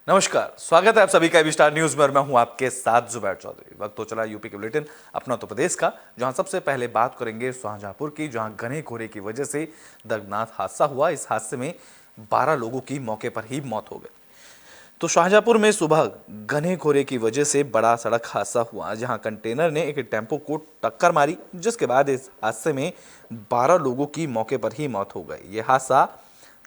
नमस्कार, स्वागत है आप सभी का एबी स्टार न्यूज में और मैं हूं आपके साथ जुबैर चौधरी। वक्त तो चला यूपी के बुलेटिन अपना उत्तर प्रदेश का, जहां सबसे पहले बात करेंगे शाहजहांपुर की, जहां घने कोहरे की वजह से दर्दनाक हादसा हुआ। इस हादसे में 12 लोगों की मौके पर ही मौत हो गई। तो शाहजहांपुर में सुबह घने कोहरे की वजह से बड़ा सड़क हादसा हुआ, जहां कंटेनर ने एक टेम्पो को टक्कर मारी, जिसके बाद इस हादसे में 12 लोगों की मौके पर ही मौत हो गई। यह हादसा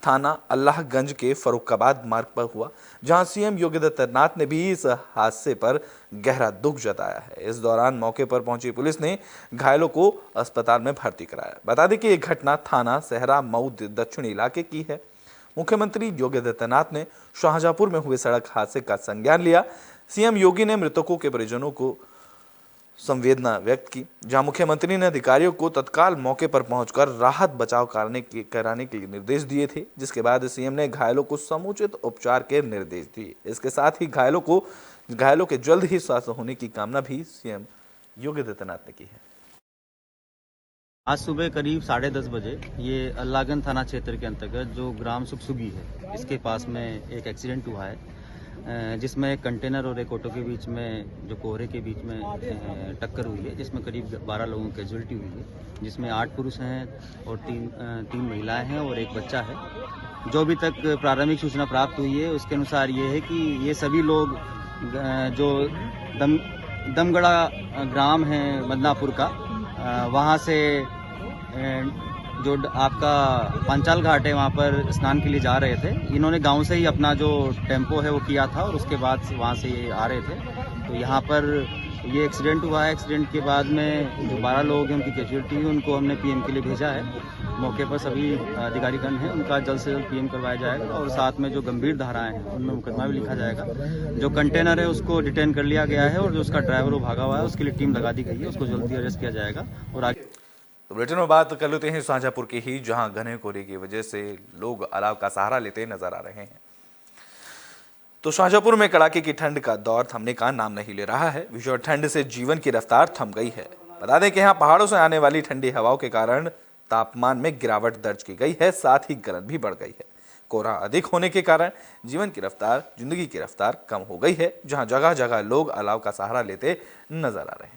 थाना अल्लाहगंज के फर्रुखाबाद मार्ग पर हुआ, जहां सीएम योगी आदित्यनाथ ने भी इस हादसे पर गहरा दुख जताया है। इस दौरान मौके पर पहुंची पुलिस ने घायलों को अस्पताल में भर्ती कराया। बता दें कि यह घटना थाना सहरा मऊ दक्षिणी इलाके की है। मुख्यमंत्री योगी आदित्यनाथ ने शाहजहांपुर में हुए सड़क हादसे का संज्ञान लिया। सीएम योगी ने मृतकों के परिजनों को संवेदना व्यक्त की, जहां मुख्यमंत्री ने अधिकारियों को तत्काल मौके पर पहुंचकर राहत बचाव कराने के लिए निर्देश दिए थे, जिसके बाद सीएम ने घायलों को समुचित उपचार के निर्देश दिए। इसके साथ ही घायलों के जल्द ही स्वस्थ होने की कामना भी सीएम योगी आदित्यनाथ ने की है। आज सुबह करीब 10:30 बजे ये अल्लाहगंज थाना क्षेत्र के अंतर्गत जो ग्राम सुखसुगी है, इसके पास में एक एक्सीडेंट हुआ है, जिसमें एक कंटेनर और एक ऑटो के बीच में जो कोहरे के बीच में टक्कर हुई है, जिसमें करीब 12 लोगों की कैजुअल्टी हुई है, जिसमें 8 पुरुष हैं और तीन महिलाएं हैं और एक बच्चा है। जो अभी तक प्रारंभिक सूचना प्राप्त हुई है उसके अनुसार ये है कि ये सभी लोग जो दमगढ़ा ग्राम है बदनापुर का, वहाँ से जो आपका पांचाल घाट है वहाँ पर स्नान के लिए जा रहे थे। इन्होंने गांव से ही अपना जो टेम्पो है वो किया था और उसके बाद वहाँ से ये आ रहे थे, तो यहाँ पर ये एक्सीडेंट हुआ है। एक्सीडेंट के बाद में जो 12 लोग हैं उनकी कैजुअल्टी हुई, उनको हमने पीएम के लिए भेजा है। मौके पर सभी अधिकारीगण हैं, उनका जल्द से जल्द पीएम करवाया जाएगा और साथ में जो गंभीर धाराएं हैं उनमें मुकदमा भी लिखा जाएगा। जो कंटेनर है उसको डिटेन कर लिया गया है और जो उसका ड्राइवर वो भागा हुआ है उसके लिए टीम लगा दी गई है, उसको जल्दी अरेस्ट किया जाएगा। और आगे तो बुलेटिन में बात कर लेते हैं शाहजहांपुर की ही, जहां घने कोहरे की वजह से लोग अलाव का सहारा लेते नजर आ रहे हैं। तो शाहजहांपुर में कड़ाके की ठंड का दौर थमने का नाम नहीं ले रहा है। भीषण ठंड से जीवन की रफ्तार थम गई है। बता दें कि यहाँ पहाड़ों से आने वाली ठंडी हवाओं के कारण तापमान में गिरावट दर्ज की गई है, साथ ही गर्मी भी बढ़ गई है। कोहरा अधिक होने के कारण जिंदगी की रफ्तार कम हो गई है, जहां जगह जगह लोग अलाव का सहारा लेते नजर आ रहे हैं।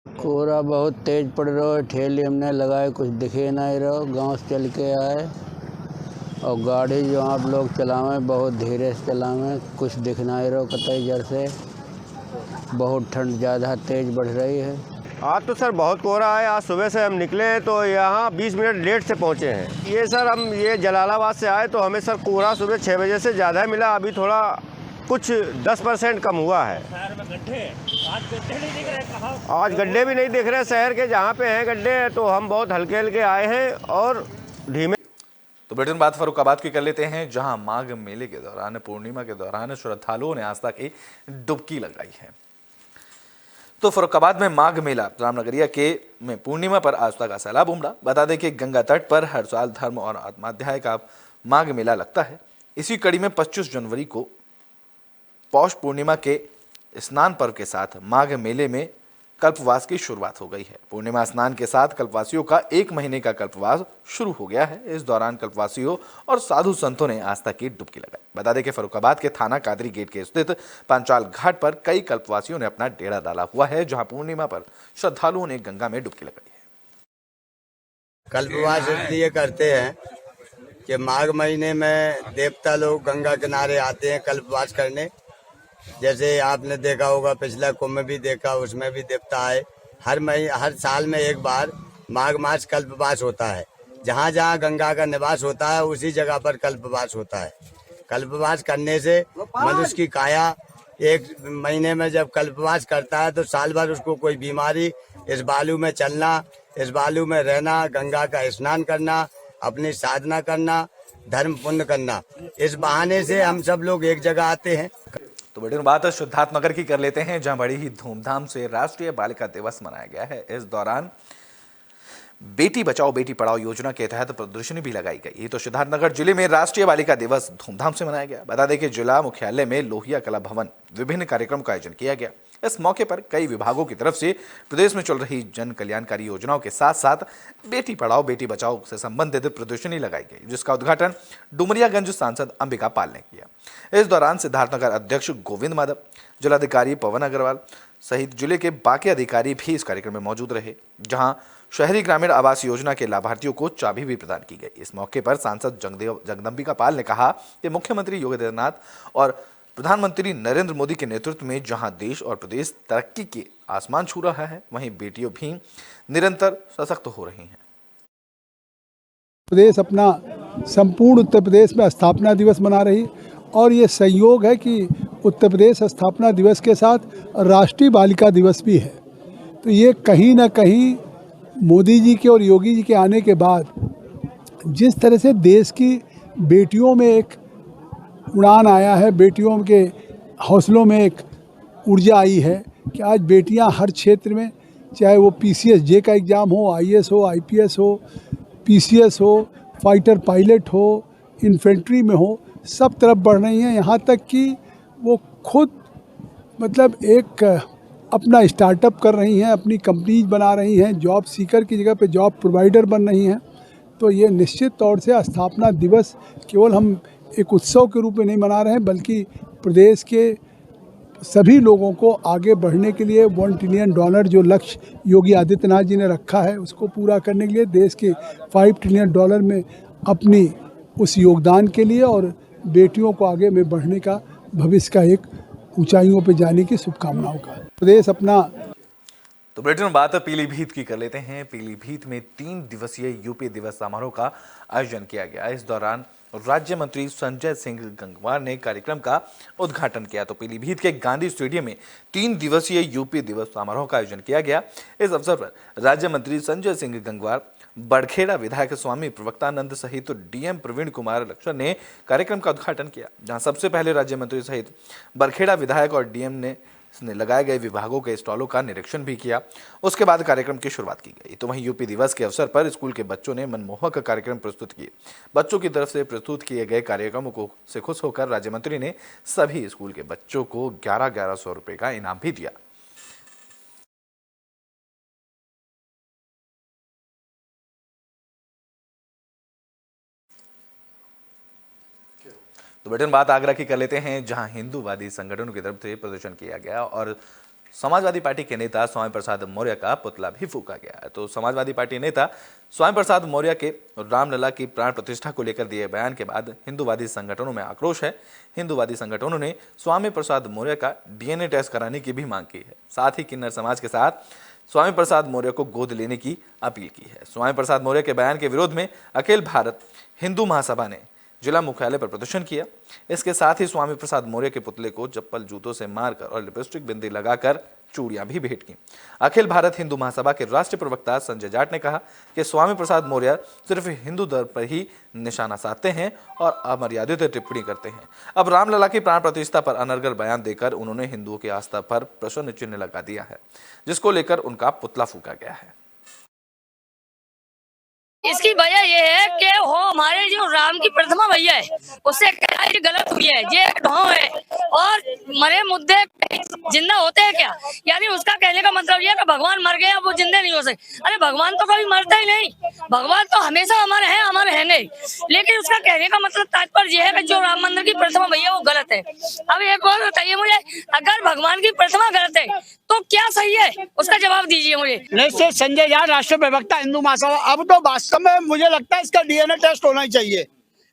कोहरा बहुत तेज पड़ रहा है, ठेले हमने लगाए, कुछ दिखे नहीं रहो। गांव से चल के आए और गाड़ी जो आप लोग चलावें बहुत धीरे से चलावें, कुछ दिख नहीं रहो कतई जर से। बहुत ठंड ज़्यादा तेज बढ़ रही है। आज तो सर बहुत कोहरा है। आज सुबह से हम निकले हैं तो यहाँ 20 मिनट लेट से पहुँचे हैं। ये सर हम ये जलालाबाद से आए तो हमें सर कोहरा सुबह 6 बजे से ज़्यादा मिला। अभी थोड़ा कुछ 10% कम हुआ है। आज गड्ढे भी नहीं दिख रहे शहर के, जहाँ पे हैं गड्ढे तो हम बहुत हल्के हल्के आए हैं और धीमे। तो बुलेटिन बात फर्रुखाबाद की कर लेते हैं, जहां माघ मेले के दौरान पूर्णिमा के दौरान श्रद्धालुओं ने आस्था की डुबकी लगाई है। तो फर्रुखाबाद में माघ मेला रामनगरिया के में पूर्णिमा पर आस्था का सैलाब उमड़ा। बता दें कि गंगा तट पर हर साल धर्म और आत्माध्याय का माघ मेला लगता है। इसी कड़ी में 25 जनवरी को पौष पूर्णिमा के स्नान पर्व के साथ माघ मेले में कल्पवास की शुरुआत हो गई है। पूर्णिमा स्नान के साथ कल्पवासियों का 1 महीने का कल्पवास शुरू हो गया है। इस दौरान कल्पवासियों और साधु संतों ने आस्था की डुबकी लगाई। बता दें कि फर्रुखाबाद के थाना कादरी गेट के स्थित पांचाल घाट पर कई कल्पवासियों ने अपना डेरा डाला हुआ है, जहां पूर्णिमा पर श्रद्धालुओं ने गंगा में डुबकी लगाई है। कल्पवास इसलिए करते हैं कि माघ महीने में देवता लोग गंगा किनारे आते हैं कल्पवास करने। जैसे आपने देखा होगा पिछला कुंभ में भी देखा, उसमें भी देवता आए। हर साल में एक बार माघ मास कल्पवास होता है। जहाँ जहाँ गंगा का निवास होता है उसी जगह पर कल्पवास होता है। कल्पवास करने से मनुष्य की काया 1 महीने में जब कल्पवास करता है तो साल भर उसको कोई बीमारी, इस बालू में चलना, इस बालू में रहना, गंगा का स्नान करना, अपनी साधना करना, धर्म पुण्य करना, इस बहाने से हम सब लोग एक जगह आते हैं। तो बड़ी बात सिद्धार्थनगर की कर लेते हैं, जहां बड़ी ही धूमधाम से राष्ट्रीय बालिका दिवस मनाया गया है। इस दौरान बेटी बचाओ बेटी पढ़ाओ योजना के तहत प्रदर्शनी भी लगाई गई। तो सिद्धार्थनगर जिले में राष्ट्रीय बालिका दिवस धूमधाम से मनाया गया। बता दें कि जिला मुख्यालय में लोहिया कला भवन विभिन्न कार्यक्रम का आयोजन किया गया। इस मौके पर कई विभागों की तरफ से प्रदेश में चल रही जन कल्याणकारी योजनाओं के साथ साथ बेटी पढ़ाओ बेटी बचाओ से संबंधित प्रदर्शनी लगाई गई, जिसका उद्घाटन डुमरियागंज सांसद अंबिका पाल ने किया। इस दौरान सिद्धार्थनगर अध्यक्ष गोविंद माधव, जिलाधिकारी पवन अग्रवाल सहित जिले के बाकी अधिकारी भी इस कार्यक्रम में मौजूद रहे, जहां शहरी ग्रामीण आवास योजना के लाभार्थियों को चाबी भी प्रदान की गई। इस मौके पर सांसद जगदम्बिका पाल ने कहा कि मुख्यमंत्री योगी आदित्यनाथ और प्रधानमंत्री नरेंद्र मोदी के नेतृत्व में जहां देश और प्रदेश तरक्की के आसमान छू रहा है, वहीं बेटियों भी निरंतर सशक्त हो रही हैं। प्रदेश अपना संपूर्ण उत्तर प्रदेश में स्थापना दिवस मना रही और ये संयोग है कि उत्तर प्रदेश स्थापना दिवस के साथ राष्ट्रीय बालिका दिवस भी है। तो ये कहीं ना कहीं मोदी जी के और योगी जी के आने के बाद जिस तरह से देश की बेटियों में एक उड़ान आया है, बेटियों के हौसलों में एक ऊर्जा आई है कि आज बेटियां हर क्षेत्र में, चाहे वो PCS जे का एग्ज़ाम हो, IAS हो, IPS हो, PCS हो, फाइटर पायलट हो, इन्फेंट्री में हो, सब तरफ बढ़ रही हैं। यहाँ तक कि वो खुद मतलब एक अपना स्टार्टअप कर रही हैं, अपनी कंपनीज बना रही हैं, जॉब सीकर की जगह पे जॉब प्रोवाइडर बन रही हैं। तो ये निश्चित तौर से स्थापना दिवस केवल हम एक उत्सव के रूप में नहीं मना रहे हैं, बल्कि प्रदेश के सभी लोगों को आगे बढ़ने के लिए $1 ट्रिलियन जो लक्ष्य योगी आदित्यनाथ जी ने रखा है, उसको पूरा करने के लिए देश के $5 ट्रिलियन में अपनी उस योगदान के लिए और बेटियों को आगे में बढ़ने का, भविष्य का एक ऊंचाइयों पे जाने की शुभकामनाओं का प्रदेश अपना। तो बुलेटिन में बात पीलीभीत की कर लेते हैं। पीलीभीत में 3 दिवसीय यूपी दिवस समारोह का आयोजन किया गया। इस दौरान राज्य मंत्री संजय सिंह गंगवार ने कार्यक्रम का उद्घाटन किया। तो पीलीभीत के गांधी स्टेडियम में 3 दिवसीय यूपी दिवस समारोह का आयोजन किया गया। इस अवसर पर राज्य मंत्री संजय सिंह गंगवार, बड़खेड़ा विधायक स्वामी प्रवक्तानंद सहित DM प्रवीण कुमार लक्ष्मण ने कार्यक्रम का उद्घाटन किया, जहां सबसे पहले राज्य मंत्री सहित बड़खेड़ा विधायक और DM ने लगाए गए विभागों के स्टॉलों का निरीक्षण भी किया। उसके बाद कार्यक्रम की शुरुआत की गई। तो वहीं यूपी दिवस के अवसर पर स्कूल के बच्चों ने मनमोहक कार्यक्रम प्रस्तुत किए। बच्चों की तरफ से प्रस्तुत किए गए कार्यक्रमों को से खुश होकर राज्य मंत्री ने सभी स्कूल के बच्चों को 1100 रुपए का इनाम भी दिया। तो बुलेटिन बात आगरा की कर लेते हैं, जहां हिंदूवादी संगठनों की तरफ से प्रदर्शन किया गया और समाजवादी पार्टी के नेता स्वामी प्रसाद मौर्य का पुतला भी फूंका गया। तो समाजवादी पार्टी नेता स्वामी प्रसाद मौर्य के रामलला की प्राण प्रतिष्ठा को लेकर दिए बयान के बाद हिंदूवादी संगठनों में आक्रोश है। हिंदूवादी संगठनों ने स्वामी प्रसाद मौर्य का DNA टेस्ट कराने की भी मांग की है। साथ ही किन्नर समाज के साथ स्वामी प्रसाद मौर्य को गोद लेने की अपील की है। स्वामी प्रसाद मौर्य के बयान के विरोध में अखिल भारत हिंदू महासभा ने जिला मुख्यालय पर प्रदर्शन किया। इसके साथ ही स्वामी प्रसाद मौर्य के पुतले को चप्पल जूतों से मारकर और लिपस्टिक बिंदी लगाकर चूड़ियां भी भेंट की। अखिल भारत हिंदू महासभा के राष्ट्रीय प्रवक्ता संजय जाट ने कहा कि स्वामी प्रसाद मौर्य सिर्फ हिंदू धर्म पर ही निशाना साधते हैं और अमर्यादित टिप्पणी करते हैं। अब रामलला की प्राण प्रतिष्ठा पर अनर्गल बयान देकर उन्होंने हिंदुओं की आस्था पर प्रश्न चिन्ह लगा दिया है, जिसको लेकर उनका पुतला फूंका गया है। इसकी वजह ये है कि वो हमारे जो राम की प्रतिमा भैया है उससे ये गलत हुई है, ये ढोंग है और मरे मुद्दे जिंदा होते हैं क्या? यानी उसका कहने का मतलब ये है कि भगवान मर गए, वो जिंदे नहीं हो सकते। अरे भगवान तो कभी मरता ही नहीं, भगवान तो हमेशा हमारे हैं, हमारे है नहीं। लेकिन उसका कहने का मतलब तात्पर्य ये है कि जो राम मंदिर की प्रतिमा भैया वो गलत है। अब एक बात बताइए मुझे, अगर भगवान की प्रतिमा गलत है तो क्या सही है, उसका जवाब दीजिए मुझे। निश्चित संजय जाट, राष्ट्रीय प्रवक्ता हिंदू महासभा। अब तो वास्तव में मुझे लगता है इसका DNA टेस्ट होना ही चाहिए।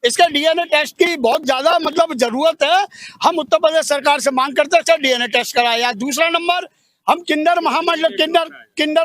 इसके DNA टेस्ट की बहुत ज्यादा मतलब जरूरत है। हम उत्तर प्रदेश सरकार से मांग करते हैं DNA टेस्ट कराया। दूसरा नंबर, हम किन्नर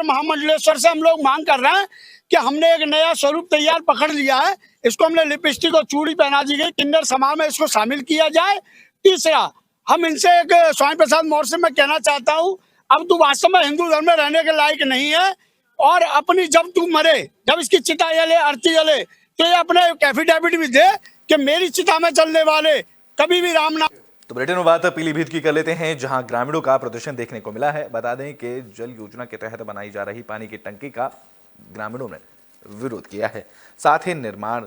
महामंडलेश्वर से हम लोग मांग कर रहे हैं कि हमने एक नया स्वरूप तैयार पकड़ लिया है, इसको हमने लिपस्टिक और चूड़ी पहना दी गई, किन्नर समाज में इसको शामिल किया जाए। तीसरा, हम इनसे एक स्वामी प्रसाद मौर्य से मैं कहना चाहता हूँ, अब तू वास्तव में हिंदू धर्म में रहने के लायक नहीं है और अपनी जब तू मरे, जब इसकी चिता जले, अर्थी जले, तो ये अपने एफिडेविट भी दे कि मेरी चिता में चलने वाले कभी भी राम नाम। तो बुलेटिन में बात पीलीभीत की कर लेते हैं, जहां ग्रामीणों का प्रदर्शन देखने को मिला है। बता दें कि जल योजना के तहत बनाई जा रही पानी की टंकी का ग्रामीणों ने विरोध किया है। साथ ही निर्माण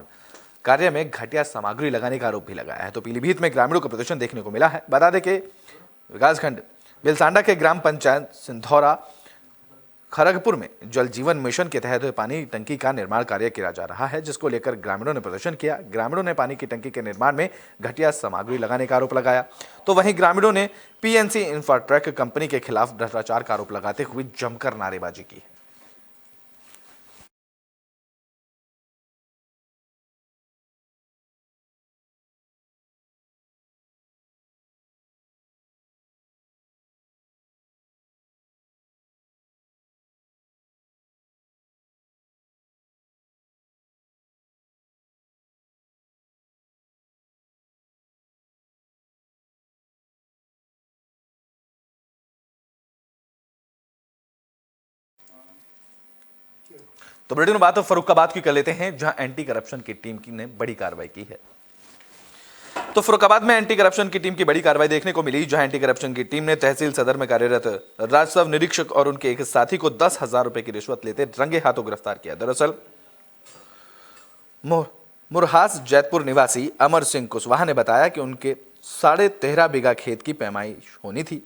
कार्य में घटिया सामग्री लगाने का आरोप भी लगाया है। तो पीलीभीत में ग्रामीणों का प्रदर्शन देखने को मिला है। बता दें कि विकासखंड बिलसांडा के ग्राम पंचायत सिंधौरा खड़गपुर में जल जीवन मिशन के तहत पानी टंकी का निर्माण कार्य किया जा रहा है, जिसको लेकर ग्रामीणों ने प्रदर्शन किया। ग्रामीणों ने पानी की टंकी के निर्माण में घटिया सामग्री लगाने का आरोप लगाया। तो वहीं ग्रामीणों ने पीएनसी इंफ्राट्रैक कंपनी के खिलाफ भ्रष्टाचार का आरोप लगाते हुए जमकर नारेबाजी की है। तो बुलेटिन में बात फर्रुखाबाद की कर लेते हैं, जहां एंटी करप्शन की टीम ने बड़ी कार्रवाई की है। तो फर्रुखाबाद में एंटी करप्शन की टीम की बड़ी कार्रवाई देखने को मिली, जहां एंटी करप्शन की टीम ने तहसील सदर में कार्यरत राजस्व निरीक्षक और उनके एक साथी को 10,000 रुपए की रिश्वत लेते रंगे हाथों गिरफ्तार किया। दरअसल मुरहास जैतपुर निवासी अमर सिंह कुशवाहा ने बताया कि उनके 13.5 बीघा खेत की पैमाइश होनी थी।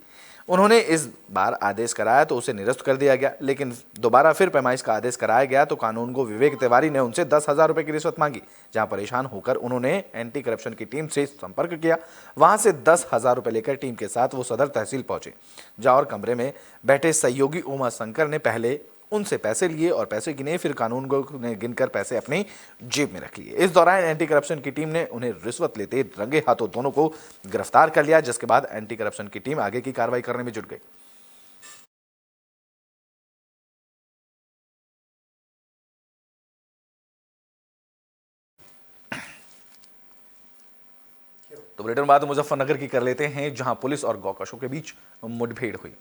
उन्होंने इस बार आदेश कराया तो उसे निरस्त कर दिया गया, लेकिन दोबारा फिर पैमाइश का आदेश कराया गया तो कानूनगो विवेक तिवारी ने उनसे 10,000 रुपए की रिश्वत मांगी। जहां परेशान होकर उन्होंने एंटी करप्शन की टीम से संपर्क किया। वहां से 10,000 रुपए लेकर टीम के साथ वो सदर तहसील पहुंचे, जहां और कमरे में बैठे सहयोगी उमा शंकर ने पहले उनसे पैसे लिए और पैसे गिने, फिर कानूनगो ने गिनकर पैसे अपनी जेब में रख लिए। इस दौरान एंटी करप्शन की टीम ने उन्हें रिश्वत लेते रंगे हाथों दोनों को गिरफ्तार कर लिया, जिसके बाद एंटी करप्शन की टीम आगे की कार्रवाई करने में जुट गई। तो बुलेटिन बाद मुजफ्फरनगर की कर लेते हैं, जहां पुलिस और गौकशों के बीच मुठभेड़ हुई।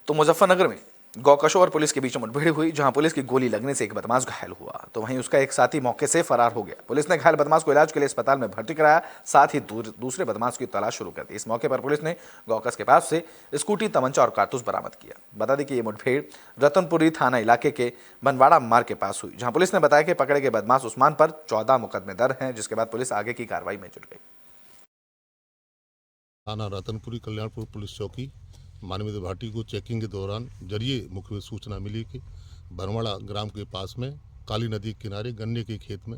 तो मुजफ्फरनगर में गौकशों और पुलिस के बीच मुठभेड़ हुई, जहां पुलिस की गोली लगने से एक बदमाश घायल हुआ, तो वहीं उसका एक साथी मौके से फरार हो गया। पुलिस ने घायल बदमाश को इलाज के लिए अस्पताल में भर्ती कराया, साथ ही दूसरे बदमाश की तलाश शुरू कर दी। इस मौके पर पुलिस ने गौकश के पास से स्कूटी, तमंचा और कारतूस बरामद किया। बता दें कि ये मुठभेड़ रतनपुरी थाना इलाके के बनवाड़ा मार्ग के पास हुई, जहां पुलिस ने बताया कि पकड़े गए बदमाश उस्मान पर 14 मुकदमे दर्ज हैं, जिसके बाद पुलिस आगे की कार्रवाई में जुट गई। थाना रतनपुरी कल्याणपुर पुलिस चौकी मानवीय भाटी को चेकिंग के दौरान जरिए मुख्य सूचना मिली कि भरवाड़ा ग्राम के पास में काली नदी के किनारे गन्ने के खेत में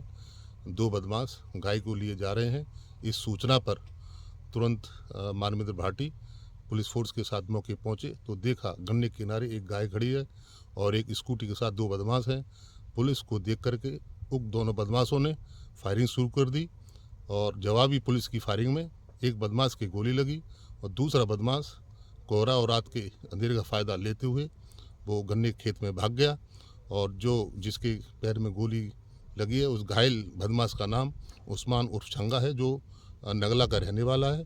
2 बदमाश गाय को लिए जा रहे हैं। इस सूचना पर तुरंत मानवीय भाटी पुलिस फोर्स के साथ मौके पहुंचे तो देखा गन्ने के किनारे एक गाय खड़ी है और एक स्कूटी के साथ 2 बदमाश हैं। पुलिस को देख करके उक्त दोनों बदमाशों ने फायरिंग शुरू कर दी और जवाबी पुलिस की फायरिंग में एक बदमाश की गोली लगी और दूसरा बदमाश कोहरा और रात के अंधेरे का फ़ायदा लेते हुए वो गन्ने के खेत में भाग गया और जिसके पैर में गोली लगी है उस घायल बदमाश का नाम उस्मान उर्फ छंगा है, जो नगला का रहने वाला है।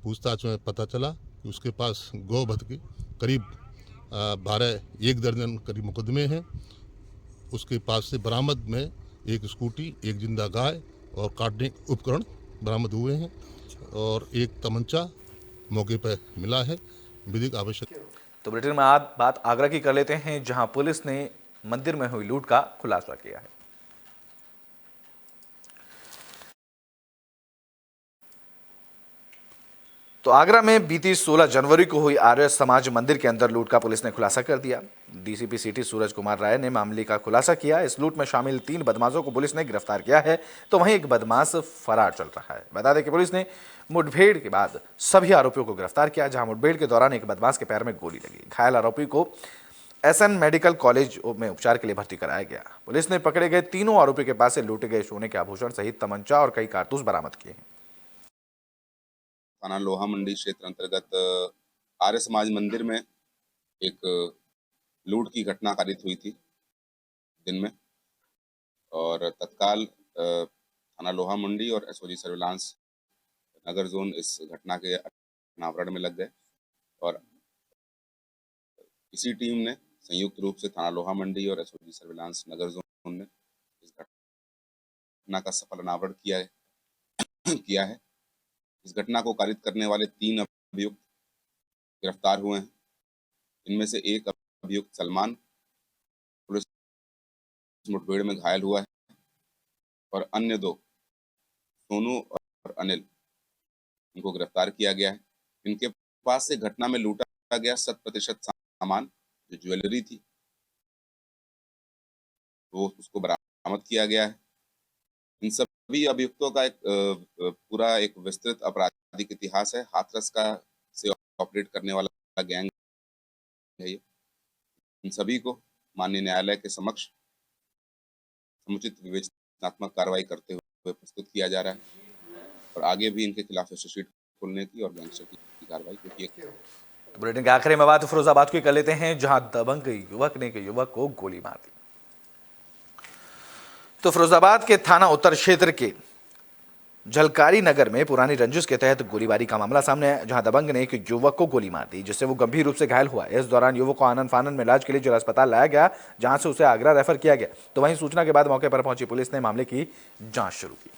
पूछताछ में पता चला कि उसके पास गौवध के करीब 1 दर्जन करीब मुकदमे हैं। उसके पास से बरामद में एक स्कूटी, एक जिंदा गाय और काटने के उपकरण बरामद हुए हैं और एक तमंचा मौके पर मिला है। विधिक आवश्यक। तो बुलेटिन में बात आगरा की कर लेते हैं, जहां पुलिस ने मंदिर में हुई लूट का खुलासा किया है। तो आगरा में बीती 16 जनवरी को हुई आर्य समाज मंदिर के अंदर लूट का पुलिस ने खुलासा कर दिया। डीसीपी सिटी सूरज कुमार राय ने मामले का खुलासा किया। इस लूट में शामिल 3 बदमाशों को पुलिस ने गिरफ्तार किया है, तो वहीं एक बदमाश फरार चल रहा है। बता दें कि पुलिस ने मुठभेड़ के बाद सभी आरोपियों को गिरफ्तार किया, जहां मुठभेड़ के दौरान एक बदमाश के पैर में गोली लगी। घायल आरोपी को एसएन मेडिकल कॉलेज में उपचार के लिए भर्ती कराया गया। पुलिस ने पकड़े गए तीनों आरोपी के पास से लूटे गए सोने के आभूषण सहित तमंचा और कई कारतूस बरामद किए हैं। थाना लोहा मंडी क्षेत्र अंतर्गत आर्य समाज मंदिर में एक लूट की घटना कारित हुई थी दिन में, और तत्काल थाना लोहा मंडी और एसओजी सर्विलांस नगर जोन इस घटना के अनावरण में लग गए और इसी टीम ने संयुक्त रूप से थाना लोहा मंडी और एसओजी सर्विलांस नगर जोन ने इस घटना का सफल अनावरण किया है। इस घटना को कारित करने वाले 3 अभियुक्त गिरफ्तार हुए हैं। इनमें से एक अभियुक्त सलमान पुलिस मुठभेड़ में घायल हुआ है और अन्य 2 सोनू और अनिल इनको गिरफ्तार किया गया है। इनके पास से घटना में लूटा गया 100% सामान जो ज्वेलरी थी वो उसको बरामद किया गया है। इन सभी अभियुक्तों का एक पूरा एक विस्तृत आपराधिक इतिहास है। हाथरस का से ऑपरेट करने वाला गैंग है ये। इन सभी को माननीय न्यायालय के समक्ष समुचित विवेचनात्मक कार्रवाई करते हुए प्रस्तुत किया जा रहा है और आगे भी इनके खिलाफ शीट खोलने की और गैंगस्टर की कार्रवाई क्योंकि तो बुलेटिन के आखिरी में बात फिरोजाबाद की कर लेते हैं, जहां दबंग युवक ने युवक को गोली मार दी। तो फिरोजाबाद के थाना उत्तर क्षेत्र के झलकारी नगर में पुरानी रंजिश के तहत गोलीबारी का मामला सामने आया, जहां दबंग ने एक युवक को गोली मार दी, जिससे वो गंभीर रूप से घायल हुआ। इस दौरान युवक को आनन फानन में इलाज के लिए जिला अस्पताल लाया गया, जहां से उसे आगरा रेफर किया गया। तो वहीं सूचना के बाद मौके पर पहुंची पुलिस ने मामले की जांच शुरू की।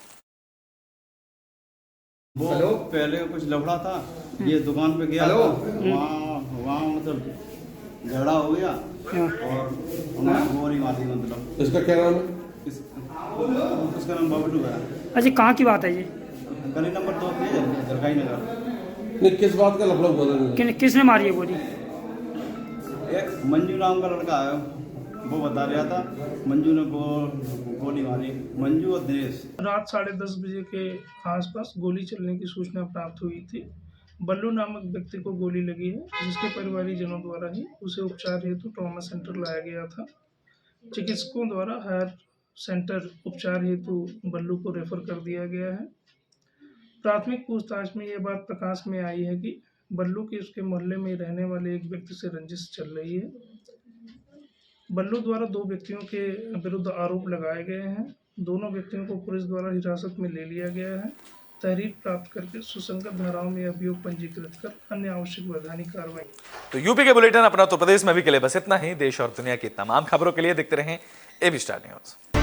वो पहले कुछ लफड़ा था, ये दुकान पे गया था, वहाँ मतलब झगड़ा हो गया और उन्होंने गोली मार दी। मतलब इसका क्या नाम है? उसका नाम बबलू है। अच्छा, कहाँ की बात है ये? गली नंबर 2 पे झलकारी नगर। नहीं, किस बात का लफड़ा हुआ? किसने मारी है गोली? एक मंजू नाम का लड़का है, वो बता रहा था मंजू ने गोली मारी, मंजू और दिनेश। रात 10:30 बजे के आसपास गोली चलने की सूचना प्राप्त हुई थी। बल्लू नामक व्यक्ति को गोली लगी है, जिसके परिवारीजनों द्वारा ही उसे उपचार हेतु ट्रॉमा सेंटर लाया गया था। चिकित्सकों द्वारा हायर सेंटर उपचार हेतु बल्लू को रेफर कर दिया गया है। प्राथमिक पूछताछ में यह बात प्रकाश में आई है कि बल्लू की उसके मोहल्ले में रहने वाले एक व्यक्ति से रंजिश चल रही है। बल्लू द्वारा 2 व्यक्तियों के विरुद्ध आरोप लगाए गए हैं। दोनों व्यक्तियों को पुलिस द्वारा हिरासत में ले लिया गया है। तहरीर प्राप्त करके सुसंगत धाराओं में अभियोग पंजीकृत कर अन्य आवश्यक वैधानिक कार्रवाई। तो यूपी के बुलेटिन अपना उत्तर प्रदेश में भी के लिए बस इतना ही। देश और दुनिया की तमाम खबरों के लिए देखते रहें एबी स्टार न्यूज।